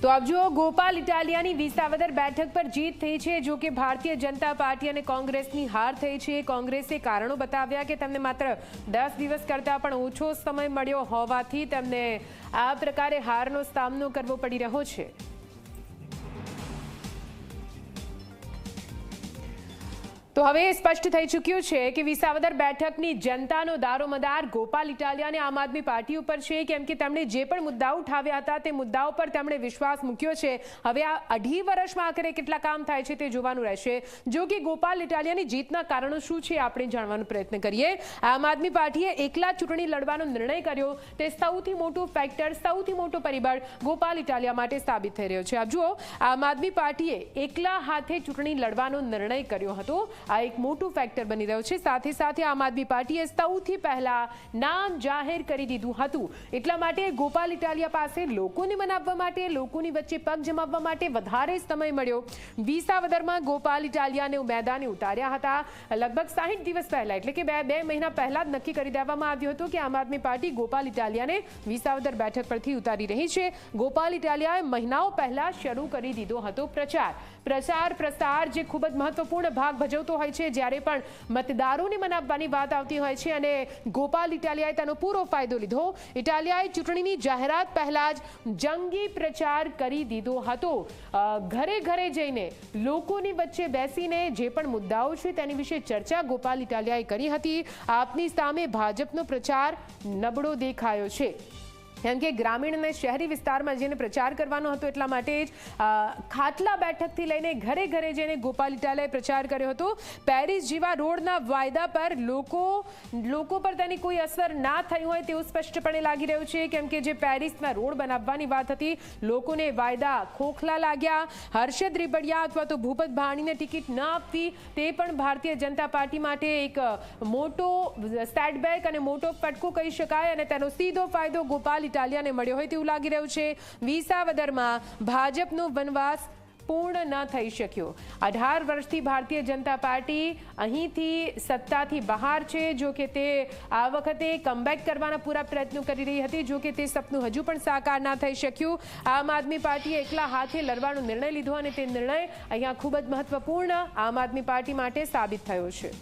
તો આપ જુઓ, ગોપાલ ઇટાલિયાની વિસાવદર બેઠક પર જીત થઈ છે। જો કે ભારતીય જનતા પાર્ટી અને કોંગ્રેસની હાર થઈ છે। કોંગ્રેસે કારણો બતાવ્યા કે તેમને માત્ર 10 દિવસ કરતાં પણ ઓછો સમય મળ્યો હોવાથી તેમને આ પ્રકારે હારનો સામનો કરવો પડી રહ્યો છે। તો હવે સ્પષ્ટ થઈ ચૂક્યું છે કે વિસાવદર બેઠકની જનતાનો દારોમદાર ગોપાલ ઇટાલિયા અને આમ આદમી પાર્ટી ઉપર છે, કેમ કે તેમણે જે પણ મુદ્દાઓ ઉઠાવ્યા હતા તે મુદ્દાઓ પર તેમણે વિશ્વાસ મૂક્યો છે। હવે આ 2.5 વર્ષમાં આખરે કેટલા કામ થાય છે તે જોવાનું રહેશે। જો કે ગોપાલ ઇટાલિયાની જીતના કારણો શું છે આપણે જાણવાનો પ્રયત્ન કરીએ। આમ આદમી પાર્ટીએ એકલા ચૂંટણી લડવાનો નિર્ણય કર્યો તે સૌથી મોટું ફેક્ટર, સૌથી મોટો પરિબળ ગોપાલ ઇટાલિયા માટે સાબિત થઈ રહ્યો છે। આપ જુઓ, આમ આદમી પાર્ટીએ એકલા હાથે ચૂંટણી લડવાનો નિર્ણય કર્યો હતો। આ એક મોટું ફેક્ટર બની રહ્યો છે। સાથે સાથે આમ આદમી પાર્ટીએ સૌથી પહેલા નામ જાહેર કરી દીધું હતું। એટલા માટે ગોપાલ ઇટાલિયા પાસે લોકોને મનાવવા માટે, લોકોની વચ્ચે પગ જમાવવા માટે વધારે સમય મળ્યો। વિસાવદરમાં ગોપાલ ઇટાલિયાને મેદાને ઉતાર્યા હતા। લગભગ 60 દિવસ પહેલા, એટલે કે બે મહિના પહેલા જ નક્કી કરી દેવામાં આવ્યું હતું કે આમ આદમી પાર્ટી ગોપાલ ઇટાલિયાને વિસાવદર બેઠક પરથી ઉતારી રહી છે। ગોપાલ ઇટાલિયાએ મહિનાઓ પહેલા શરૂ કરી દીધો હતો પ્રચાર પ્રસાર, જે ખૂબ જ મહત્વપૂર્ણ ભાગ ભજવતો હોય છે જ્યારે પણ મતદારોને મનાવવાની વાત આવતી હોય છે, અને ગોપાલ ઇટાલિયાએ તેનો પૂરો ફાયદો લીધો। ઇટાલિયાએ ચૂંટણીની જાહેરાત પહેલા જ જંગી પ્રચાર કરી દીધો હતો। ઘરે ઘરે જઈને લોકોની વચ્ચે બેસીને જે પણ મુદ્દાઓ છે તેની વિશે ચર્ચા ગોપાલ ઇટાલિયાએ કરી હતી। આપની સામે ભાજપનો પ્રચાર નબળો દેખાયો છે, કેમ કે ગ્રામીણ અને શહેરી વિસ્તારમાં જઈને પ્રચાર કરવાનો હતો। એટલા માટે જ ખાટલા બેઠકથી લઈને ઘરે ઘરે જઈને ગોપાલ ઇટાલિયાએ પ્રચાર કર્યો હતો। પેરિસ જેવા રોડના વાયદા પર લોકો પર તેની કોઈ અસર ના થઈ હોય તેવું સ્પષ્ટપણે લાગી રહ્યું છે, કેમ કે જે પેરિસના રોડ બનાવવાની વાત હતી, લોકોને વાયદા ખોખલા લાગ્યા। હર્ષદ રીબડિયા અથવા તો ભૂપત ભાણીને ટિકિટ ન આપવી તે પણ ભારતીય જનતા પાર્ટી માટે એક મોટો સેટબેક અને મોટો ફટકો કહી શકાય, અને તેનો સીધો ફાયદો ગોપાલ ઇટાલિયાને મળ્યો હોય તેવું લાગી રહ્યું છે। વિસાવદરમાં ભાજપનો વનવાસ પૂર્ણ ન થઈ શક્યો। 18 વર્ષથી ભારતીય જનતા પાર્ટી અહીંથી સત્તાથી બહાર છે। જો કે તે આ વખતે કમબેક કરવાના પૂરા પ્રયત્નો કરી રહી હતી, જો કે તે સપનું હજુ પણ સાકાર ના થઈ શક્યું। આમ આદમી પાર્ટીએ એકલા હાથે લડવાનો નિર્ણય લીધો અને તે નિર્ણય અહીંયા ખૂબ જ મહત્વપૂર્ણ આમ આદમી પાર્ટી માટે સાબિત થયો છે।